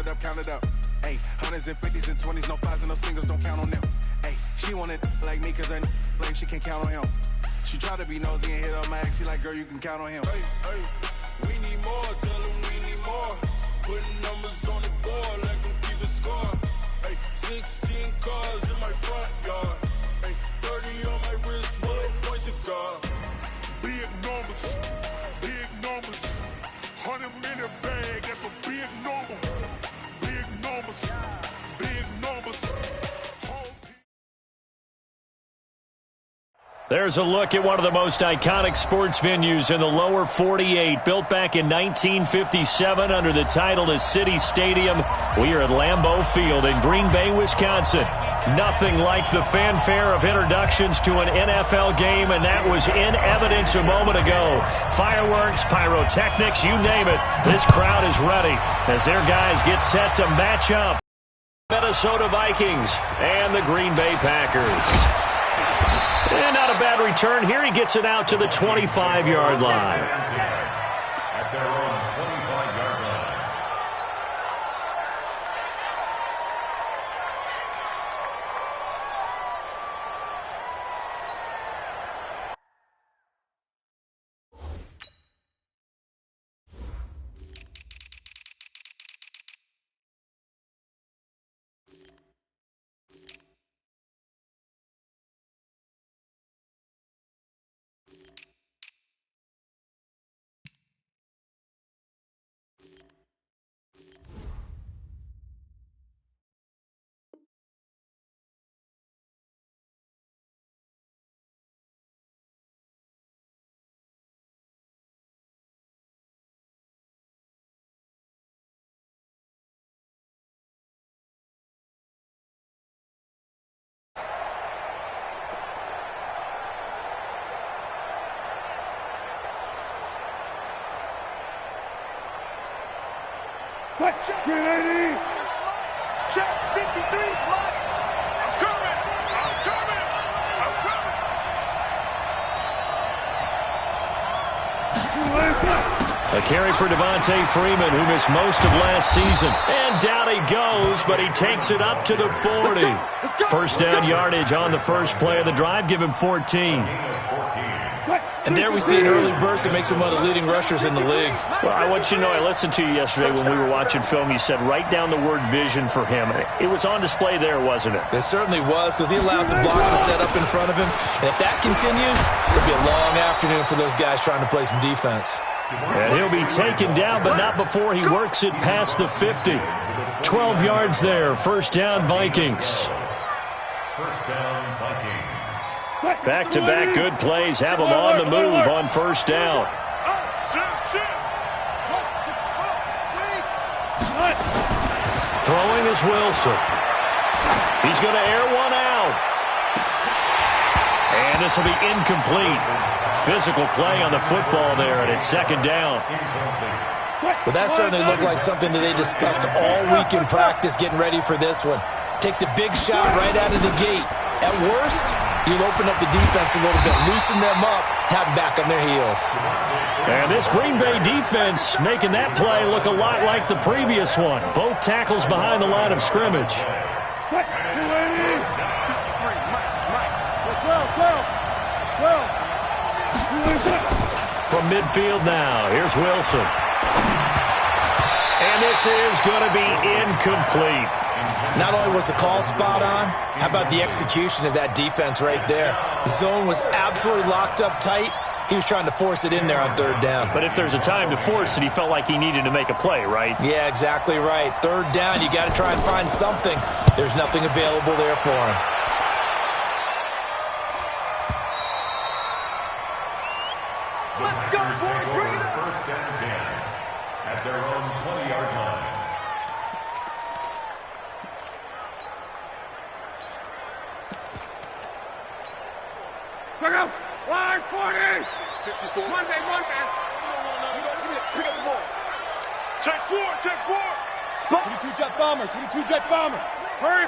up, count it up. Hey, hundreds and fifties and 20s, no fives and no singles, don't count on them. Hey, she wanted like me cause her blame, she can't count on him. She tried to be nosy and hit up my ex, he like, girl, you can count on him. Hey, we need more, tell him we need more. Putting numbers on the board, like them keep the score. Hey, 16 cars in my front yard. Hey, 30 on my wrist, bullet point to God. Big numbers, 100 minute bag, that's a big number. Big numbers. There's a look at one of the most iconic sports venues in the lower 48. Built back in 1957 under the title of City Stadium. We are at Lambeau Field in Green Bay, Wisconsin. Nothing like the fanfare of introductions to an NFL game, and that was in evidence a moment ago. Fireworks, pyrotechnics, you name it. This crowd is ready as their guys get set to match up. Minnesota Vikings and the Green Bay Packers. And not a bad return here. He gets it out to the 25-yard line. At their own 25-yard line. Check 380. Check 53. Fly. I'm coming. A carry for Devontae Freeman, who missed most of last season. And down he goes, but he takes it up to the 40. First down yardage on the first play of the drive. Give him 14. And there we see an early burst that makes him one of the leading rushers in the league. Well, I want you to know, I listened to you yesterday when we were watching film. You said write down the word vision for him. It was on display there, wasn't it? It certainly was, because he allows the blocks to set up in front of him. And if that continues, it'll be a long afternoon for those guys trying to play some defense. And he'll be taken down, but not before he works it past the 50. 12 yards there. First down, Vikings. First down, Vikings. Back-to-back good plays have him on the move on first down. Throwing is Wilson. He's going to air one out. And this will be incomplete. Physical play on the football there, and it's second down. Well, that certainly looked like something that they discussed all week in practice getting ready for this one. Take the big shot right out of the gate. At worst, you'll open up the defense a little bit, loosen them up, have them back on their heels. And this Green Bay defense making that play look a lot like the previous one. Both tackles behind the line of scrimmage. From midfield now, here's Wilson. And this is going to be incomplete. Not only was the call spot on, how about the execution of that defense right there? The zone was absolutely locked up tight. He was trying to force it in there on third down. But if there's a time to force it, he felt like he needed to make a play, right? Yeah, exactly right. Third down, you got to try and find something. There's nothing available there for him. Let's go, boys. Bring it up. First and 10 at their own 20-yard line. Check out. Line 40. 54. One man. Pick up the ball. Check four. Spot. 22 jet bomber. Hurry.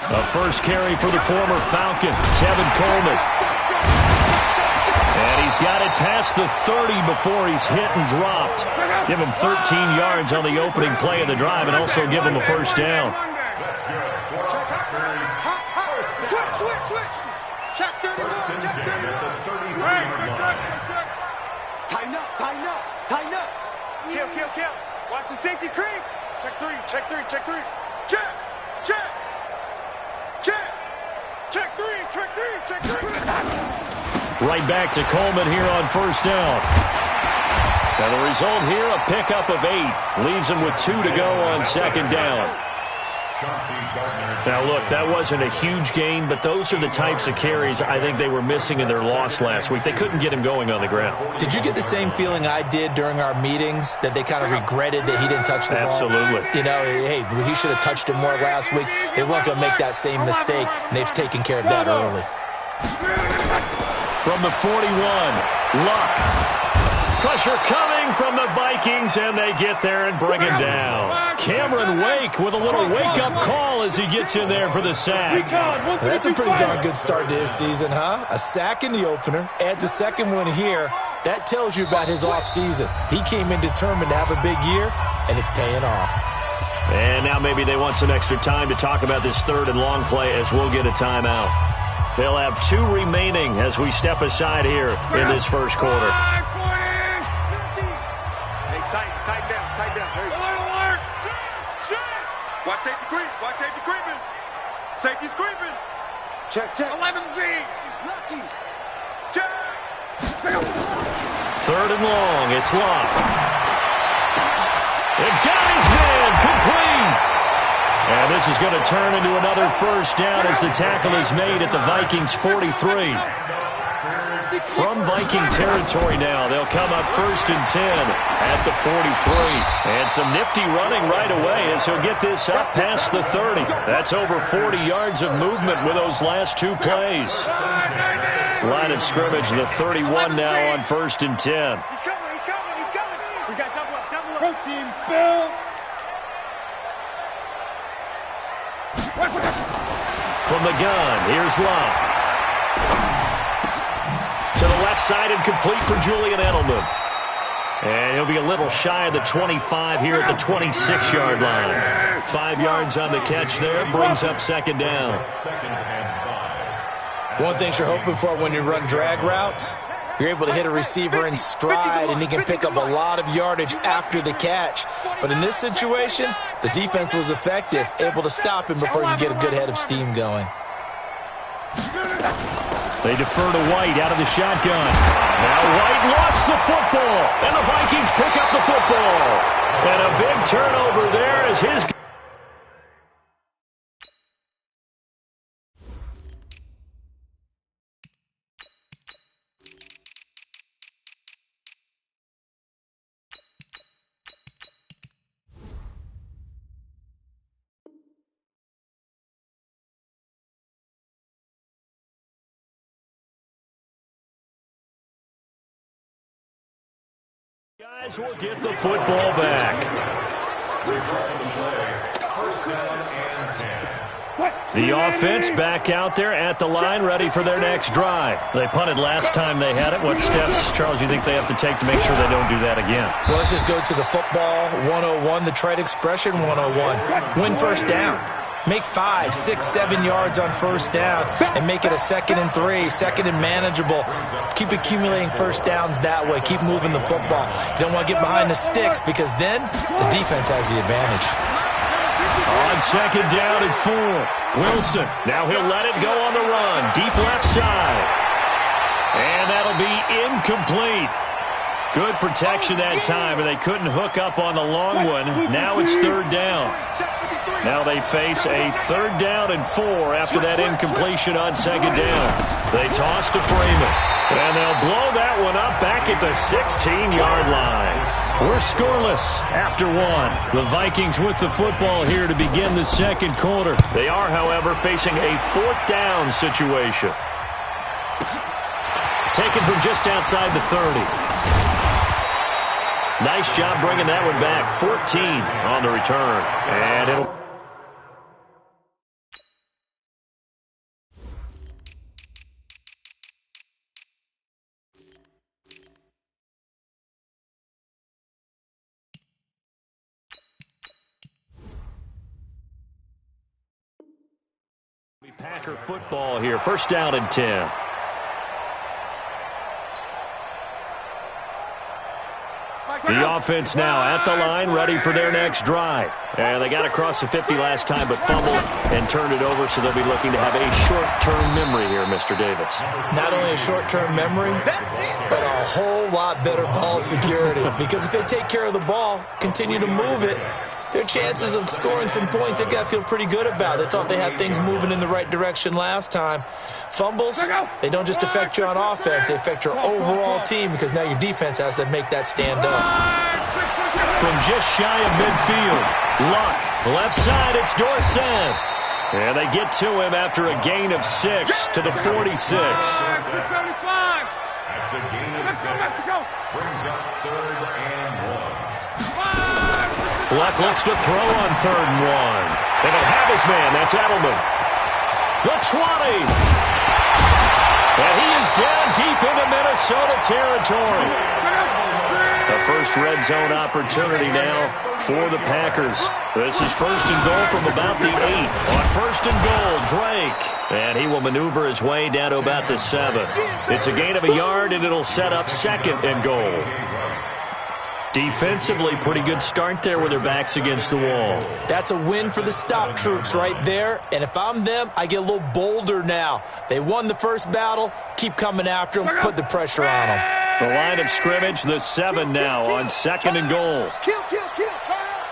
A first carry for the former Falcon, Tevin Coleman. And he's got it past the 30 before he's hit and dropped. Give him 13 yards on the opening play of the drive and also give him a first down. That's good. Switch. Check 31. Check 31. Tighten up. Kill. Watch the safety creep. Check three. Check 3. Check 3. Right back to Coleman here on first down. Now the result here, a pickup of 8. Leaves him with 2 to go on second down. Now, look, that wasn't a huge gain, but those are the types of carries I think they were missing in their loss last week. They couldn't get him going on the ground. Did you get the same feeling I did during our meetings, that they kind of regretted that he didn't touch the ball? Absolutely. You know, hey, he should have touched it more last week. They weren't going to make that same mistake, and they've taken care of that early. From the 41, Luck. Pressure coming from the Vikings, and they get there and bring him down. Cameron Wake with a little wake-up call as he gets in there for the sack. That's a pretty darn good start to his season, huh? A sack in the opener, adds a second one here. That tells you about his offseason. He came in determined to have a big year, and it's paying off. And now maybe they want some extra time to talk about this third and long play as we'll get a timeout. They'll have 2 remaining as we step aside here in this first quarter. Tighten down. Alert. Watch safety creeping. Safety's creeping. Check. 11B. Lucky. Check. Third and long. It's Luck. It got his man. Complete. And this is going to turn into another first down as the tackle is made at the Vikings 43. From Viking territory now, they'll come up first and 10 at the 43. And some nifty running right away as he'll get this up past the 30. That's over 40 yards of movement with those last 2 plays. Line of scrimmage, the 31 now on first and 10. He's coming. We got double up. Protein spill. From the gun, here's Luck. To the left side and complete for Julian Edelman. And he'll be a little shy of the 25 here at the 26-yard line. 5 yards on the catch there, brings up second down. One thing you're hoping for when you run drag routes, you're able to hit a receiver in stride, and he can pick up a lot of yardage after the catch. But in this situation, the defense was effective, able to stop him before you get a good head of steam going. They defer to White out of the shotgun. Now White lost the football, and the Vikings pick up the football. And a big turnover there as his... Guys will get the football back. The offense back out there at the line, ready for their next drive. They punted last time they had it. What steps, Charles, you think they have to take to make sure they don't do that again? Well, let's just go to the football 101, the trade expression 101. Win first down. Make 5, 6, 7 yards on first down and make it a 2nd and 3, second and manageable. Keep accumulating first downs that way. Keep moving the football. You don't want to get behind the sticks because then the defense has the advantage. On second down and 4, Wilson. Now he'll let it go on the run. Deep left side. And that'll be incomplete. Good protection that time, and they couldn't hook up on the long one. Now it's third down. Now they face a third down and 4 after that incompletion on second down. They toss to Freeman, and they'll blow that one up back at the 16-yard line. We're scoreless after 1. The Vikings with the football here to begin the second quarter. They are, however, facing a 4th down situation. Taken from just outside the 30. Nice job bringing that one back. 14 on the return. And it'll... Packer football here. First down and 10. The offense now at the line, ready for their next drive. And they got across the 50 last time, but fumbled and turned it over, so they'll be looking to have a short-term memory here, Mr. Davis. Not only a short-term memory, but a whole lot better ball security. Because if they take care of the ball, continue to move it, their chances of scoring some points, they've got to feel pretty good about. They thought they had things moving in the right direction last time. Fumbles, they don't just affect you on offense. They affect your overall team because now your defense has to make that stand up. From just shy of midfield, Luck, left side, it's Dorsett. And they get to him after a gain of 6 to the 46. That's a gain of 6. Brings up 3rd and 1. Luck looks to throw on 3rd and 1. And he'll have his man. That's Edelman. The 20. And he is down deep into Minnesota territory. The first red zone opportunity now for the Packers. This is 1st and goal from about the 8. On 1st and goal, Drake. And he will maneuver his way down to about the 7. It's a gain of a yard, and it'll set up 2nd and goal. Defensively, pretty good start there with their backs against the wall. That's a win for the stop troops right there. And if I'm them, I get a little bolder now. They won the first battle. Keep coming after them. Put the pressure on them. The line of scrimmage, the 7 now on 2nd and goal. Kill, kill, kill. Turn up.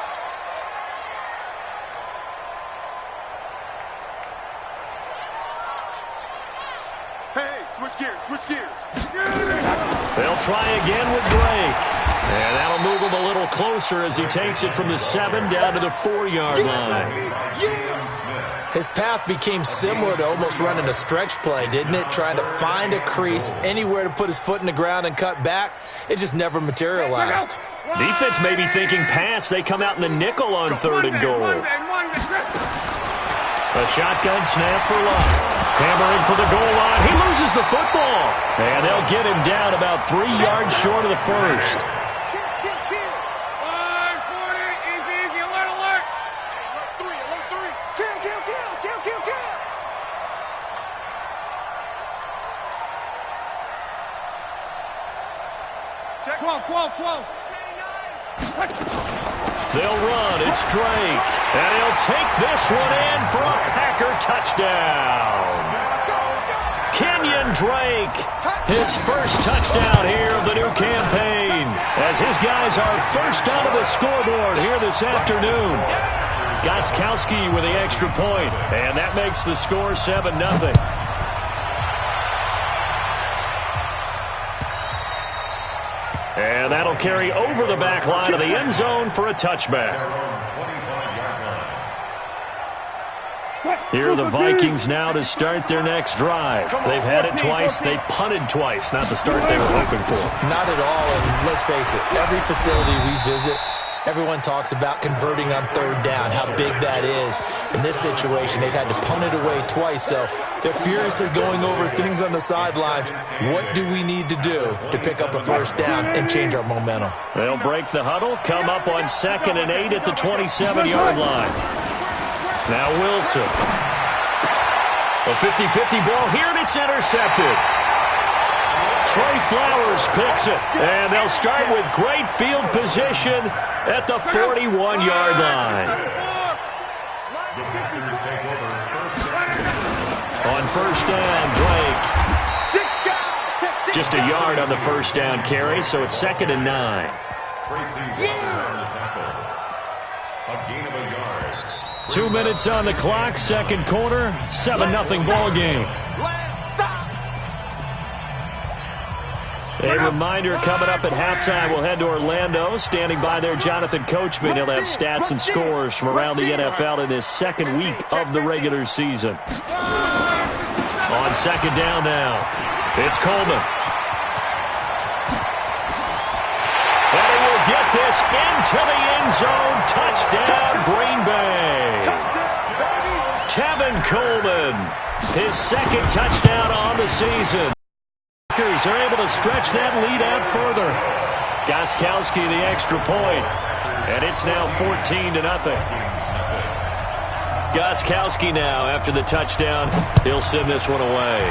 Hey, switch gears, switch gears. They'll try again with Drake. And that'll move him a little closer as he takes it from the 7 down to the 4-yard line. His path became similar to almost running a stretch play, didn't it? Trying to find a crease, anywhere to put his foot in the ground and cut back. It just never materialized. Defense may be thinking pass. They come out in the nickel on 3rd and goal. A shotgun snap for Luck. Hammering for the goal line. He loses the football. And they'll get him down about 3 yards short of the first. They'll run. It's Drake. And he'll take this one in for a Packer touchdown. Kenyon Drake, his first touchdown here of the new campaign, as his guys are first onto the scoreboard here this afternoon. Gostkowski with the extra point, and that makes the score 7-0. And that'll carry over the back line of the end zone for a touchback. Here are the Vikings now to start their next drive. They've had it twice. They've punted twice. Not the start they were hoping for. Not at all, and let's face it, every facility we visit, everyone talks about converting on 3rd down, how big that is. In this situation, they've had to punt it away twice, so they're furiously going over things on the sidelines. What do we need to do to pick up a 1st down and change our momentum? They'll break the huddle, come up on 2nd and 8 at the 27-yard line. Now Wilson. A 50-50 ball here, and it's intercepted. Trey Flowers picks it, and they'll start with great field position at the 41-yard line. On 1st down, Drake. Just a yard on the 1st down carry, so it's 2nd and 9. A gain of a yard. 2 minutes on the clock, 2nd quarter, 7-0 ball game. A reminder coming up at halftime, we'll head to Orlando. Standing by there, Jonathan Coachman. He'll have stats and scores from around the NFL in his 2nd week of the regular season. On 2nd down now, it's Coleman. And he will get this into the end zone. Touchdown, Green Bay. Tevin Coleman, his 2nd touchdown on the season. Packers are able to stretch that lead out further. Gostkowski the extra point, and it's now 14-0. Gostkowski now, after the touchdown, he'll send this one away.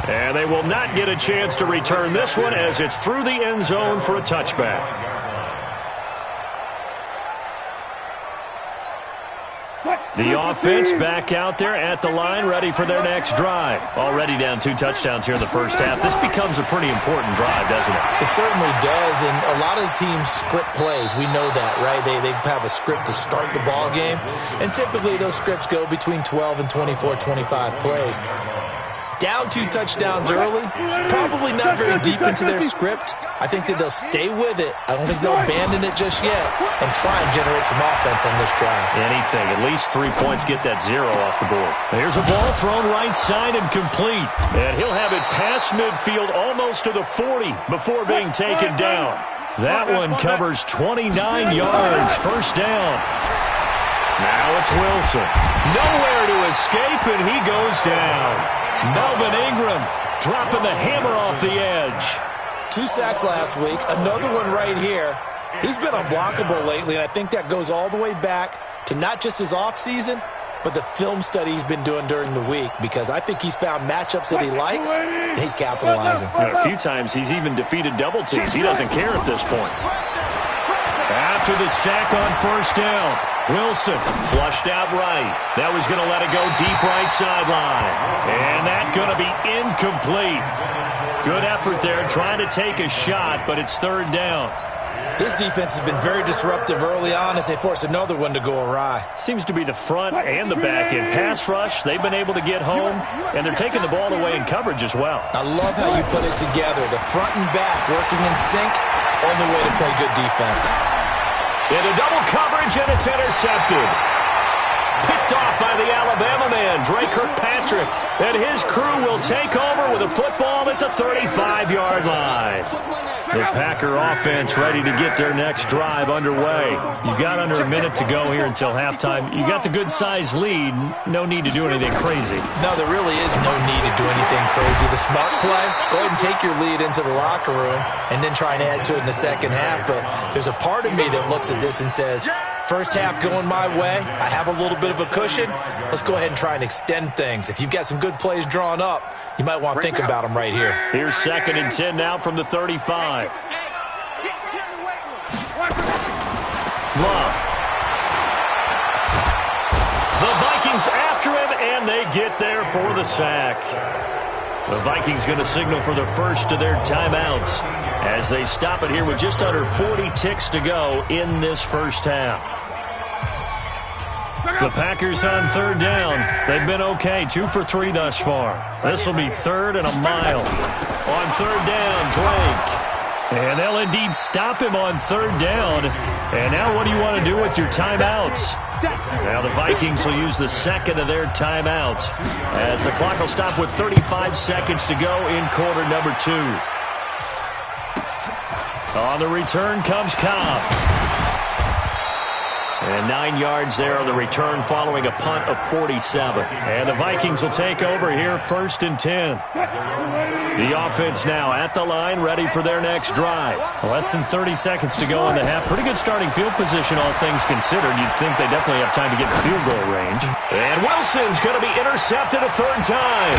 And they will not get a chance to return this one as it's through the end zone for a touchback. The offense back out there at the line, ready for their next drive. Already down 2 touchdowns here in the first half. This becomes a pretty important drive, doesn't it? It certainly does, and a lot of the teams script plays. We know that, right? They have a script to start the ball game, and typically those scripts go between 12 and 24, 25 plays. Down 2 touchdowns early, probably not very deep into their script. I think that they'll stay with it. I don't think they'll abandon it just yet and try and generate some offense on this drive. Anything. At least 3 points, get that 0 off the board. Here's a ball thrown right side and complete. And he'll have it past midfield almost to the 40 before being taken down. That one covers 29 yards. First down. Now it's Wilson. Nowhere to escape, and he goes down. Melvin Ingram dropping the hammer off the edge. 2 sacks last week, another one right here. He's been unblockable lately, and I think that goes all the way back to not just his offseason, but the film study he's been doing during the week, because I think he's found matchups that he likes, and he's capitalizing. And a few times he's even defeated double teams. He doesn't care at this point. After the sack on first down, Wilson flushed out right. That was going to let it go deep right sideline. And that's going to be incomplete. Good effort there, trying to take a shot, but it's third down. This defense has been very disruptive early on as they force another one to go awry. Seems to be the front and the back end. Pass rush, they've been able to get home, and they're taking the ball away in coverage as well. I love how you put it together. The front and back working in sync, only way to play good defense. Into double coverage, and it's intercepted. Picked off by the Alabama man, Dre Kirkpatrick. And his crew will take over with a football at the 35-yard line. The Packer offense ready to get their next drive underway. You've got under a minute to go here until halftime. You got the good-sized lead. No need to do anything crazy. No, there really is no need to do anything crazy. The smart play, go ahead and take your lead into the locker room and then try and add to it in the second half. But there's a part of me that looks at this and says, first half going my way, I have a little bit of a cushion. Let's go ahead and try and extend things. If you've got some good plays drawn up, you might want to think about them right here. Here's 2nd and 10 now from the 35. Love. The Vikings after him, and they get there for the sack. The Vikings going to signal for the first of their timeouts as they stop it here with just under 40 ticks to go in this first half. The Packers on third down. They've been okay, 2 for 3 thus far. This will be 3rd and a mile. On third down, Drake. And they'll indeed stop him on third down. And now what do you want to do with your timeouts? Now the Vikings will use the second of their timeouts as the clock will stop with 35 seconds to go in quarter number 2. On the return comes Cobb. And 9 yards there on the return following a punt of 47. And the Vikings will take over here, 1st and 10. The offense now at the line, ready for their next drive. Less than 30 seconds to go in the half. Pretty good starting field position, all things considered. You'd think they definitely have time to get in field goal range. And Wilson's going to be intercepted a 3rd time.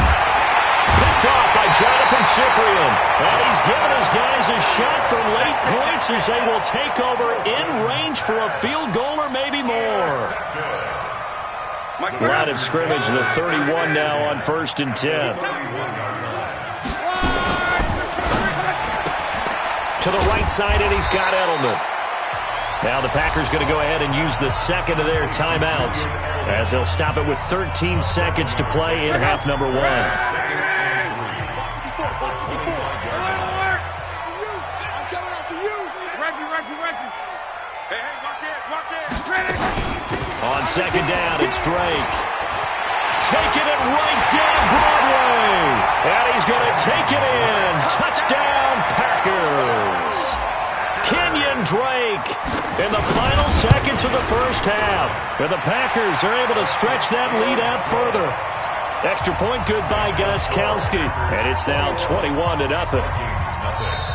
Picked off by Jonathan Cyprien. And he's given his guys a shot for late points as they will take over in range for a field goal or maybe more. Line of scrimmage, the 31 now on 1st and 10. To the right side, and he's got Edelman. Now the Packers going to go ahead and use the second of their timeouts as they'll stop it with 13 seconds to play in half number 1. On second down, it's Drake. Taking it right down Broadway. And he's going to take it in. Touchdown, Packers. Kenyon Drake in the final seconds of the first half. And the Packers are able to stretch that lead out further. Extra point good by Gostkowski. And it's now 21-0.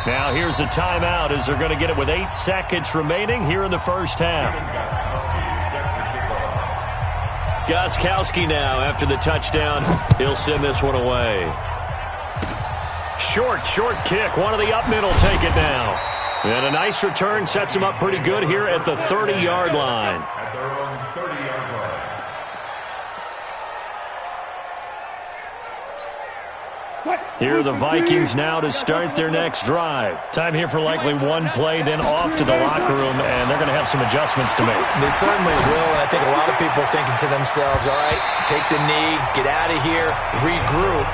Now here's a timeout as they're going to get it with 8 seconds remaining here in the first half. Gostkowski now after the touchdown. He'll send this one away. Short kick. One of the up mid will take it now. And a nice return sets him up pretty good here at the 30-yard line. At their own 30-yard line. Here are the Vikings now to start their next drive. Time here for likely one play, then off to the locker room, and they're going to have some adjustments to make. They certainly will, and I think a lot of people are thinking to themselves, all right, take the knee, get out of here, regroup.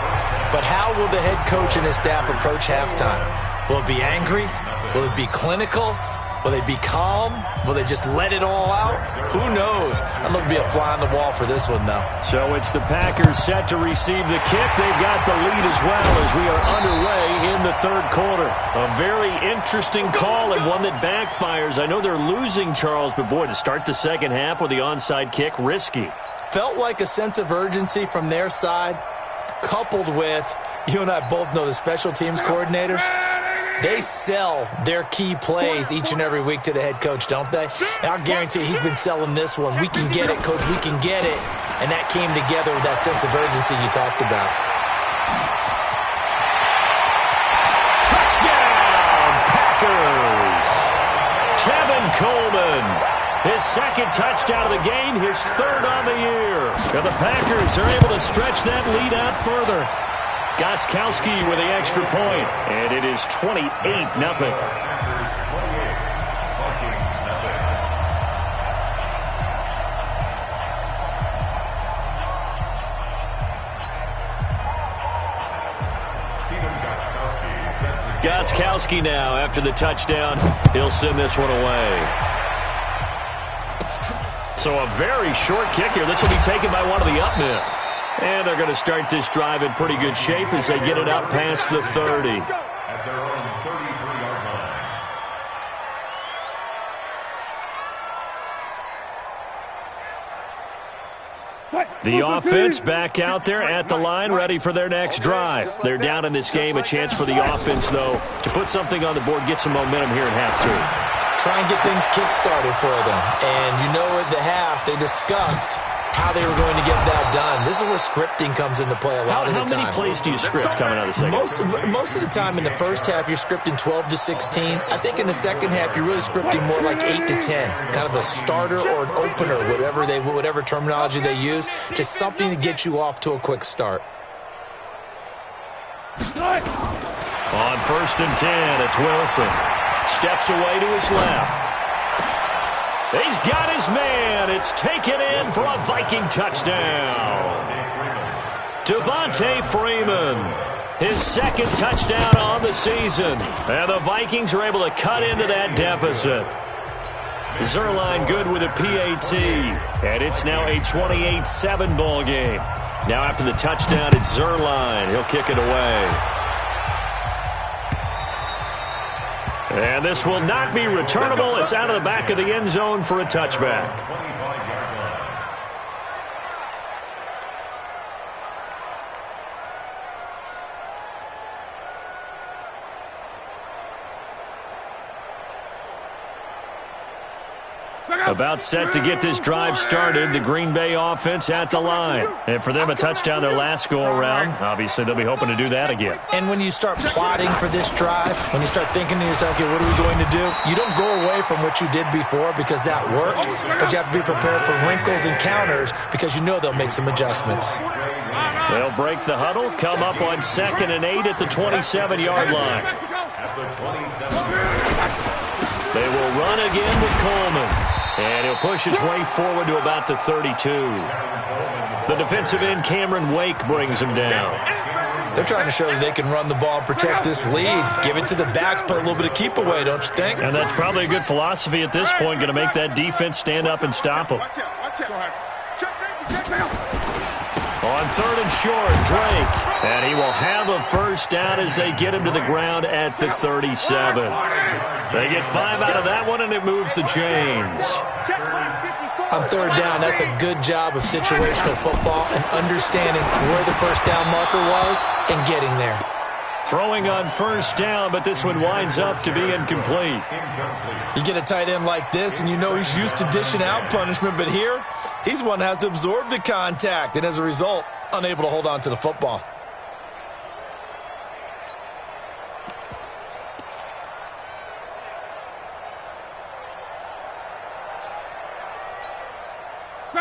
But how will the head coach and his staff approach halftime? Will it be angry? Will it be clinical? Will they be calm? Will they just let it all out? Who knows? I'd love to be a fly on the wall for this one, though. So it's the Packers set to receive the kick. They've got the lead as well as we are underway in the third quarter. A very interesting call and one that backfires. I know they're losing, Charles, but boy, to start the second half with the onside kick, risky. Felt like a sense of urgency from their side, coupled with, you and I both know the special teams coordinators. They sell their key plays each and every week to the head coach, don't they? And I'll guarantee he's been selling this one. We can get it, coach, we can get it. And that came together with that sense of urgency you talked about. Touchdown, Packers! Tevin Coleman, his second touchdown of the game, his third on the year. And the Packers are able to stretch that lead out further. Gostkowski with the extra point, and it is 28-0. Gostkowski now after the touchdown. He'll send this one away. So a very short kick here. This will be taken by one of the up men. And they're going to start this drive in pretty good shape as they get it up past the 30. At their own 33-yard line. The offense back out there at the line, ready for their next drive. They're down in this game. A chance for the offense, though, to put something on the board, get some momentum here in half two. Try and get things kick-started for them. And you know at the half, they discussed how they were going to get that done. This is where scripting comes into play a lot of the time. How many plays do you script coming out of the second? Most of the time in the first half, you're scripting 12 to 16. I think in the second half, you're really scripting more like 8 to 10. Kind of a starter or an opener, whatever terminology they use. Just something to get you off to a quick start. On 1st and 10, it's Wilson. Steps away to his left. He's got his man. It's taken in for a Viking touchdown. Devontae Freeman, his second touchdown on the season. And the Vikings are able to cut into that deficit. Zerline good with a PAT. And it's now a 28-7 ball game. Now after the touchdown, it's Zerline. He'll kick it away. And this will not be returnable. It's out of the back of the end zone for a touchback. About set to get this drive started. The Green Bay offense at the line. And for them, a touchdown their last go-around. Obviously, they'll be hoping to do that again. And when you start plotting for this drive, when you start thinking to yourself, okay, what are we going to do? You don't go away from what you did before because that worked, but you have to be prepared for wrinkles and counters because you know they'll make some adjustments. They'll break the huddle, come up on 2nd and 8 at the 27-yard line. They will run again with Coleman. And he'll push his way forward to about the 32. The defensive end, Cameron Wake, brings him down. They're trying to show that they can run the ball and protect this lead. Give it to the backs, put a little bit of keep away, don't you think? And that's probably a good philosophy at this point, going to make that defense stand up and stop them. On 3rd and short, Drake. And he will have a first down as they get him to the ground at the 37. They get 5 out of that one, and it moves the chains. On 3rd down, that's a good job of situational football and understanding where the first down marker was and getting there. Throwing on first down, but this one winds up to be incomplete. You get a tight end like this, and you know he's used to dishing out punishment, but here, he's one that has to absorb the contact, and as a result, unable to hold on to the football.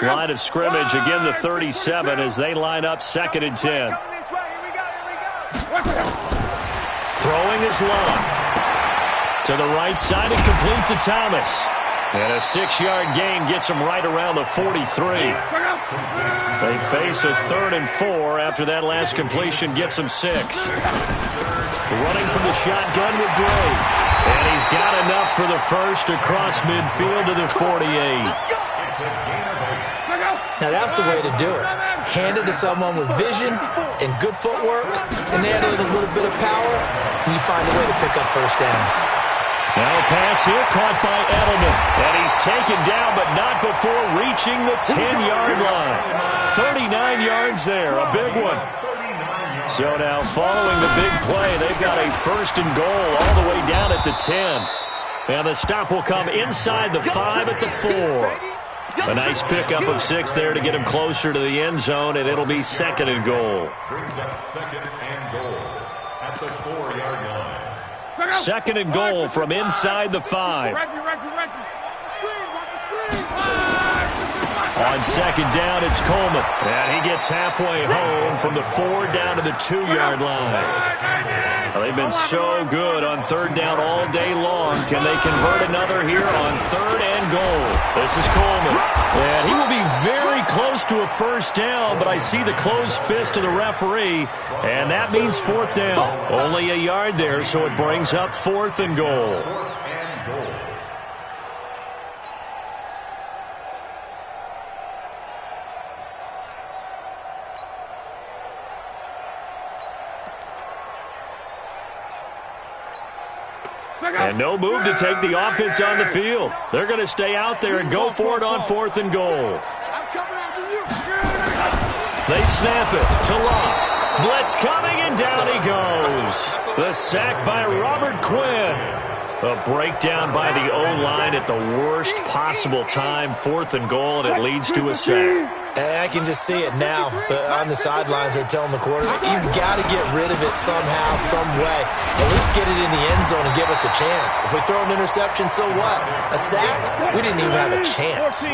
Line of scrimmage, again the 37 as they line up 2nd and 10. Throwing is long. To the right side and complete to Thomas. And a 6-yard gain gets him right around the 43. They face a 3rd and 4 after that last completion gets him 6. Running from the shotgun with Dre. And he's got enough for the first across midfield to the 48. Now that's the way to do it. Hand it to someone with vision and good footwork, and add in a little bit of power, and you find a way to pick up first downs. Now a pass here caught by Edelman. And he's taken down, but not before reaching the 10-yard line. 39 yards there, a big one. So now following the big play, they've got a 1st and goal all the way down at the 10. And the stop will come inside the 5 at the 4. A nice pickup of 6 there to get him closer to the end zone, and it'll be 2nd and goal. Brings up 2nd and goal at the 4-yard line. 2nd and goal from inside the 5. On 2nd down, it's Coleman. And he gets halfway home from the 4 down to the 2-yard line. Well, they've been so good on 3rd down all day long. Can they convert another here on 3rd and goal? This is Coleman. And he will be very close to a first down, but I see the closed fist of the referee, and that means 4th down. Only a yard there, so it brings up 4th and goal. And no move to take the offense on the field. They're going to stay out there and go for it on 4th and goal. They snap it to Locke. Blitz coming, and down he goes. The sack by Robert Quinn. A breakdown by the O-line at the worst possible time. 4th and goal, and it leads to a sack. I can just see it now. On the sidelines, they're telling the quarterback, you've got to get rid of it somehow, some way. At least get it in the end zone and give us a chance. If we throw an interception, so what? A sack? We didn't even have a chance.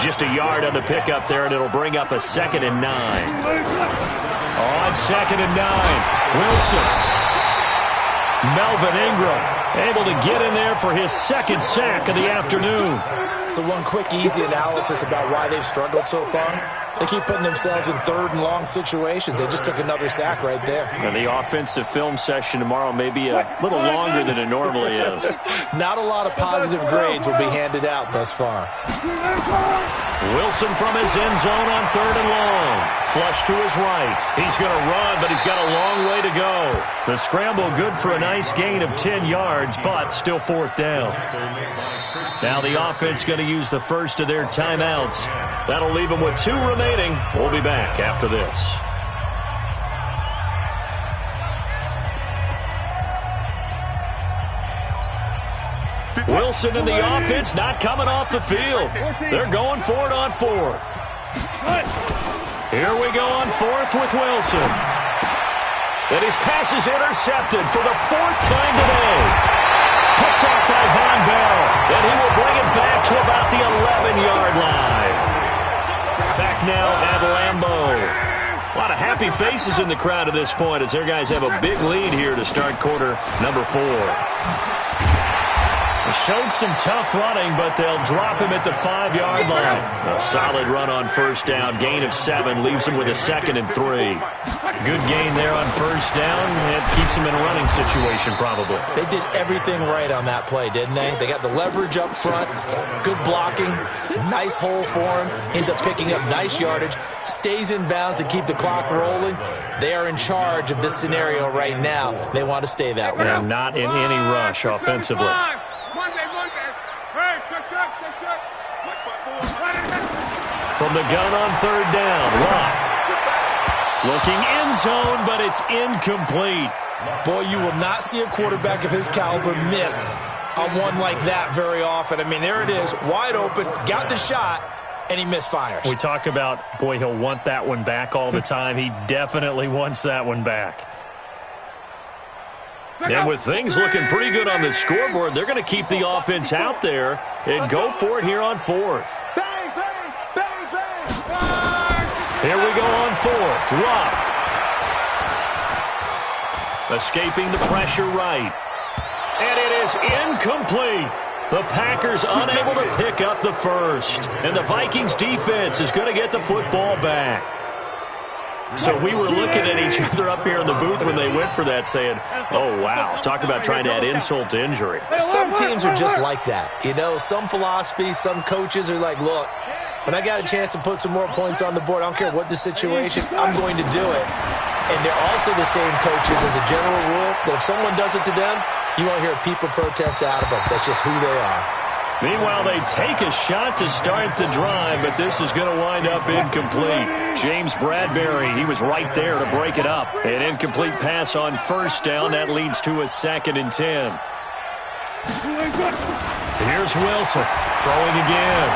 Just a yard on the pickup there, and it'll bring up a 2nd and 9. On 2nd and 9, Wilson. Melvin Ingram able to get in there for his 2nd sack of the afternoon. So one quick, easy analysis about why they've struggled so far. They keep putting themselves in 3rd and long situations. They just took another sack right there. And the offensive film session tomorrow may be a little longer than it normally is. Not a lot of positive grades will be handed out thus far. Wilson from his end zone on 3rd and long. Flush to his right. He's going to run, but he's got a long way to go. The scramble good for a nice gain of 10 yards, but still 4th down. Now the offense going to use the first of their timeouts. That'll leave them with 2 remaining. We'll be back after this. Wilson and the offense not coming off the field. They're going for it on 4th. Here we go on 4th with Wilson. And his pass is intercepted for the 4th time today. Picked off by Von Bell. And he will bring it back to about the 11-yard line. Back now at Lambeau. A lot of happy faces in the crowd at this point as their guys have a big lead here to start quarter number 4. Showed some tough running, but they'll drop him at the 5-yard line. A solid run on first down. Gain of 7 leaves him with a 2nd and 3. Good gain there on first down. It keeps him in a running situation probably. They did everything right on that play, didn't they? They got the leverage up front, good blocking, nice hole for him, ends up picking up nice yardage, stays in bounds to keep the clock rolling. They are in charge of this scenario right now. They want to stay that way. And not in any rush offensively. From the gun on 3rd down, Locke. Looking end zone, but it's incomplete. Boy, you will not see a quarterback of his caliber miss on one like that very often. I mean, there it is, wide open, got the shot, and he misfires. We talk about, boy, he'll want that one back all the time. He definitely wants that one back. And with things looking pretty good on the scoreboard, they're going to keep the offense out there and go for it here on fourth. Bang, bang, bang, bang. Here we go on fourth. Rupp. Escaping the pressure right. And it is incomplete. The Packers unable to pick up the first. And the Vikings defense is going to get the football back. So we were looking at each other up here in the booth when they went for that saying, oh, wow, talk about trying to add insult to injury. Some teams are just like that. You know, some philosophies, some coaches are like, look, when I got a chance to put some more points on the board, I don't care what the situation, I'm going to do it. And they're also the same coaches as a general rule that if someone does it to them, you won't hear people protest out of them. That's just who they are. Meanwhile, they take a shot to start the drive, but this is going to wind up incomplete. James Bradbury, he was right there to break it up. An incomplete pass on first down. That leads to a 2nd and 10. Here's Wilson throwing again.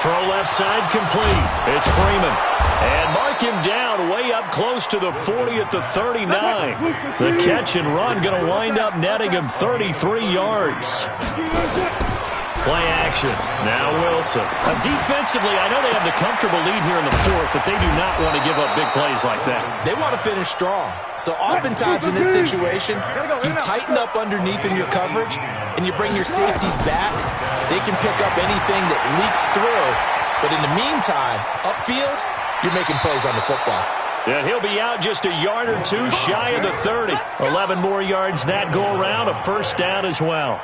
Throw left side complete. It's Freeman. And mark him down way up close to the 40 at the 39. The catch and run going to wind up netting him 33 yards. Play action. Now Wilson. Defensively, I know they have the comfortable lead here in the fourth, but they do not want to give up big plays like that. They want to finish strong. So oftentimes in this situation, you tighten up underneath in your coverage, and you bring your safeties back. They can pick up anything that leaks through. But in the meantime, upfield, you're making plays on the football. And he'll be out just a yard or two shy of the 30. 11 more yards that go around, a first down as well.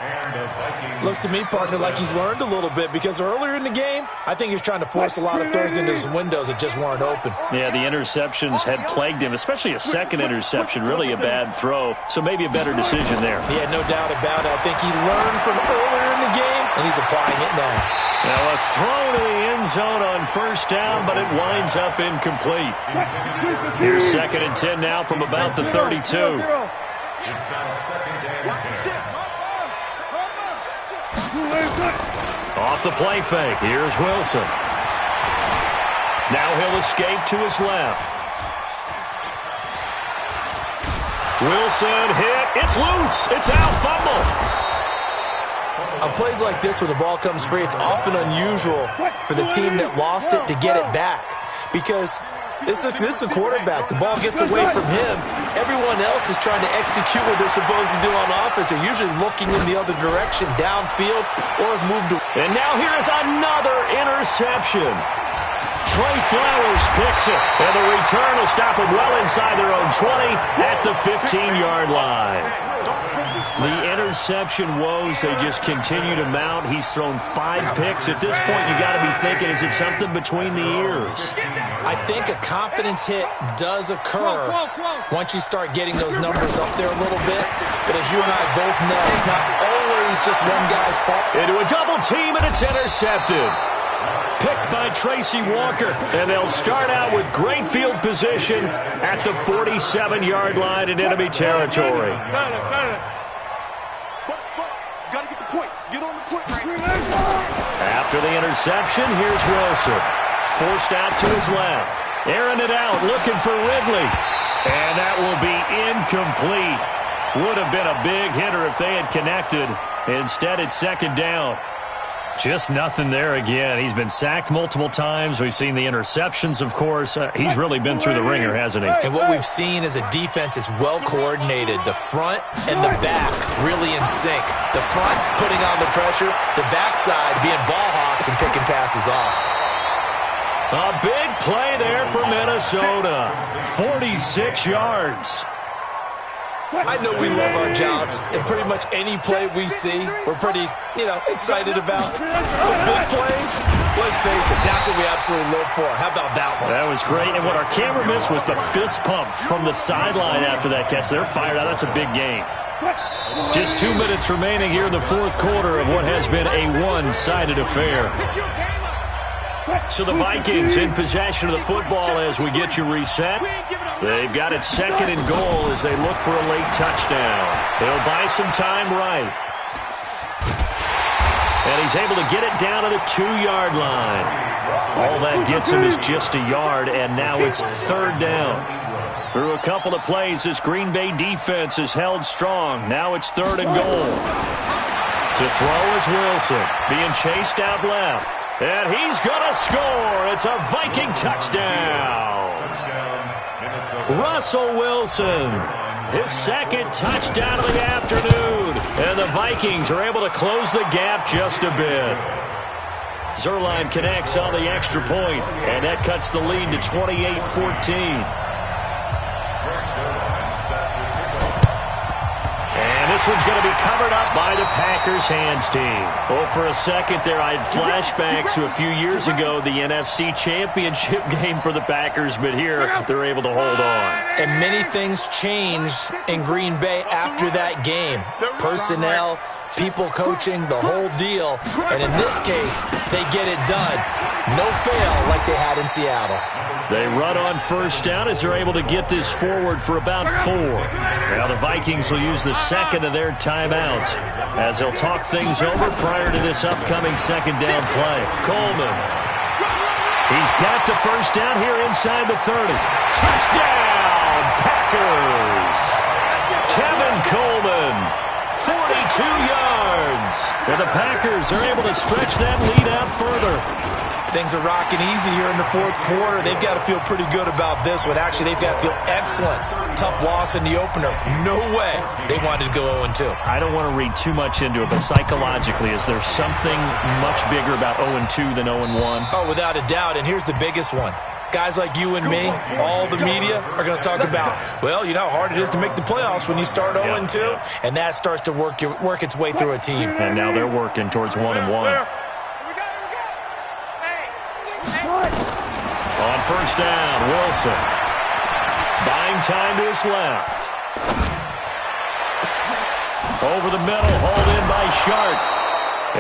Looks to me, partner, like he's learned a little bit because earlier in the game, I think he was trying to force a lot of throws into some windows that just weren't open. Yeah, the interceptions had plagued him, especially a second interception, really a bad throw. So maybe a better decision there. Yeah, no doubt about it. I think he learned from earlier in the game, and he's applying it now. Now a throw to the end zone on first down, but it winds up incomplete. Here's 2nd and 10 now from about the 32. It's now 2nd and 10. Off the play fake, here's Wilson. Now he'll escape to his left. Wilson hit, it's loose, it's out, fumble. On plays like this, when the ball comes free, it's often unusual for the team that lost it to get it back. Because this is a quarterback. The ball gets away from him. Everyone else is trying to execute what they're supposed to do on offense. They're usually looking in the other direction, downfield, or have moved away. And now here is another interception. Trey Flowers picks it, and the return will stop him well inside their own 20 at the 15-yard line. The interception woes, they just continue to mount. He's thrown 5 picks. At this point, you got to be thinking, is it something between the ears? I think a confidence hit does occur once you start getting those numbers up there a little bit. But as you and I both know, it's not always just one guy's fault. Into a double team, and it's intercepted. Picked by Tracy Walker, and they'll start out with great field position at the 47-yard line in enemy territory. Gotta get the point. Get on the point right now. After the interception, here's Wilson. Forced out to his left. Airing it out, looking for Ridley. And that will be incomplete. Would have been a big hitter if they had connected. Instead, it's 2nd down. Just nothing there again. He's been sacked multiple times. We've seen the interceptions, of course. He's really been through the ringer, hasn't he? And what we've seen is a defense that's well-coordinated. The front and the back really in sync. The front putting on the pressure. The backside being ball hawks and picking passes off. A big play there for Minnesota. 46 yards. I know we love our jobs, and pretty much any play we see, we're pretty, excited about. The big plays, let's face it, that's what we absolutely live for. How about that one? That was great, and what our camera missed was the fist pump from the sideline after that catch. They're fired out. That's a big game. Just 2 minutes remaining here in the fourth quarter of what has been a one-sided affair. So the Vikings in possession of the football as we get you reset. They've got it 2nd and goal as they look for a late touchdown. They'll buy some time right. And he's able to get it down to the 2-yard line. All that gets him is just a yard, and now it's 3rd down. Through a couple of plays, this Green Bay defense is held strong. Now it's 3rd and goal. To throw is Wilson, being chased out left. And he's going to score. It's a Viking touchdown. Russell Wilson, his 2nd touchdown of the afternoon. And the Vikings are able to close the gap just a bit. Zerline connects on the extra point, and that cuts the lead to 28-14. This one's going to be covered up by the Packers hands team. Oh, for a second there, I had flashbacks to a few years ago, the NFC Championship game for the Packers, but here they're able to hold on. And many things changed in Green Bay after that game. Personnel, people coaching, the whole deal. And in this case, they get it done. No fail like they had in Seattle. They run on 1st down as they're able to get this forward for about 4. Now the Vikings will use the 2nd of their timeouts as they'll talk things over prior to this upcoming 2nd down play. Coleman. He's got the 1st down here inside the 30. Touchdown, Packers! Tevin Coleman, 42 yards. And the Packers are able to stretch that lead out further. Things are rocking easy here in the 4th quarter. They've got to feel pretty good about this one. Actually, they've got to feel excellent. Tough loss in the opener. No way they wanted to go 0-2. I don't want to read too much into it, but psychologically, is there something much bigger about 0-2 than 0-1? Oh, without a doubt, and here's the biggest one. Guys like you and me, all the media, are going to talk about, well, you know how hard it is to make the playoffs when you start 0-2, and that starts to work its way through a team. And now they're working towards 1-1. On 1st down, Wilson. Buying time to his left. Over the middle, hauled in by Sharp.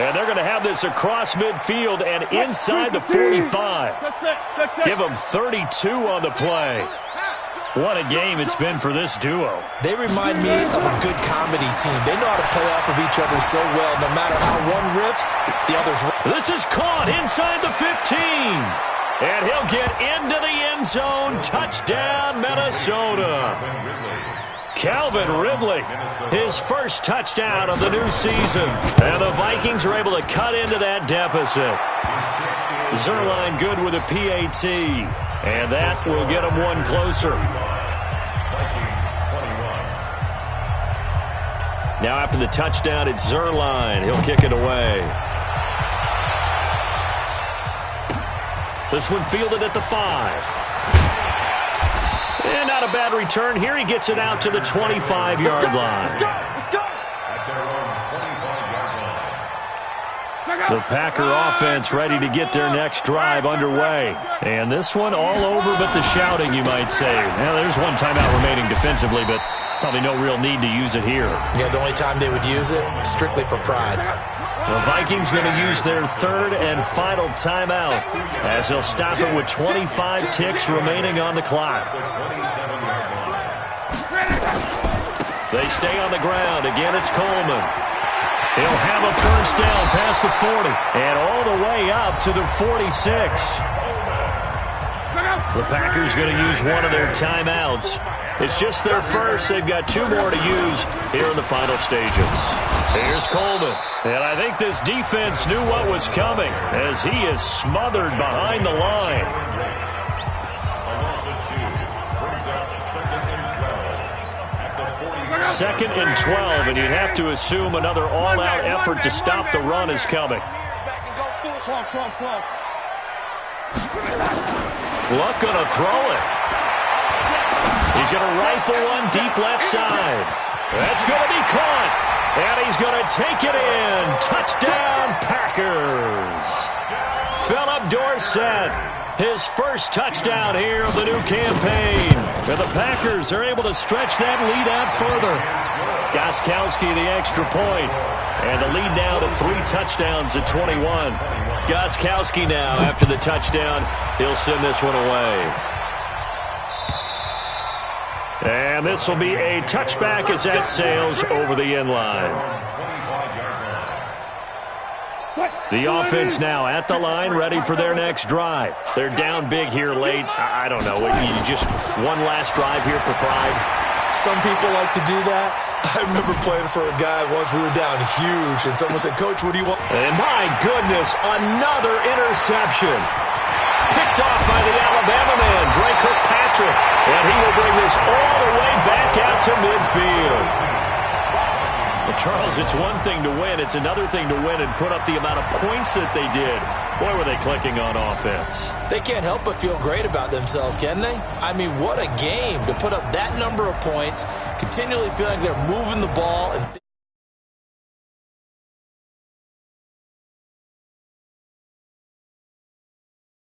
And they're going to have this across midfield and inside the 45. Give them 32 on the play. What a game it's been for this duo. They remind me of a good comedy team. They know how to play off of each other so well. No matter how one riffs, the other's... This is caught inside the 15. And he'll get into the end zone. Touchdown, Minnesota. Calvin Ridley, his 1st touchdown of the new season. And the Vikings are able to cut into that deficit. Zerline good with a PAT. And that will get them one closer. Now after the touchdown, it's Zerline. He'll kick it away. This one fielded at the 5. And not a bad return here. He gets it out to the 25-yard line. The Packer offense ready to get their next drive underway. And this one all over but the shouting, you might say. Now, there's one timeout remaining defensively, but probably no real need to use it here. Yeah, the only time they would use it, strictly for pride. The Vikings going to use their 3rd and final timeout as they'll stop it with 25 ticks remaining on the clock. They stay on the ground. Again, it's Coleman. He'll have a 1st down past the 40 and all the way up to the 46. The Packers going to use one of their timeouts. It's just their first. They've got 2 more to use here in the final stages. Here's Coleman. And I think this defense knew what was coming as he is smothered behind the line. Second and 12, and you'd have to assume another all-out effort to stop the run is coming. Luck going to throw it. He's going to rifle one deep left side. That's going to be caught. And he's going to take it in. Touchdown, Packers. Philip Dorsett, His first touchdown here of the new campaign. And the Packers are able to stretch that lead out further. Gostkowski the extra point. And the lead now to 3 touchdowns at 21. Gostkowski now after the touchdown. He'll send this one away. And this will be a touchback as that sails over the end line. The offense now at the line, ready for their next drive. They're down big here late. I don't know. You just one last drive here for pride. Some people like to do that. I remember playing for a guy once. We were down huge, and someone said, "Coach, what do you want?" And my goodness, another interception. Picked off by the Alabama man, Drake Kirkpatrick. And he will bring this all the way back out to midfield. Well, Charles, it's one thing to win. It's another thing to win and put up the amount of points that they did. Boy, were they clicking on offense. They can't help but feel great about themselves, can they? I mean, what a game to put up that number of points, continually feeling like they're moving the ball. And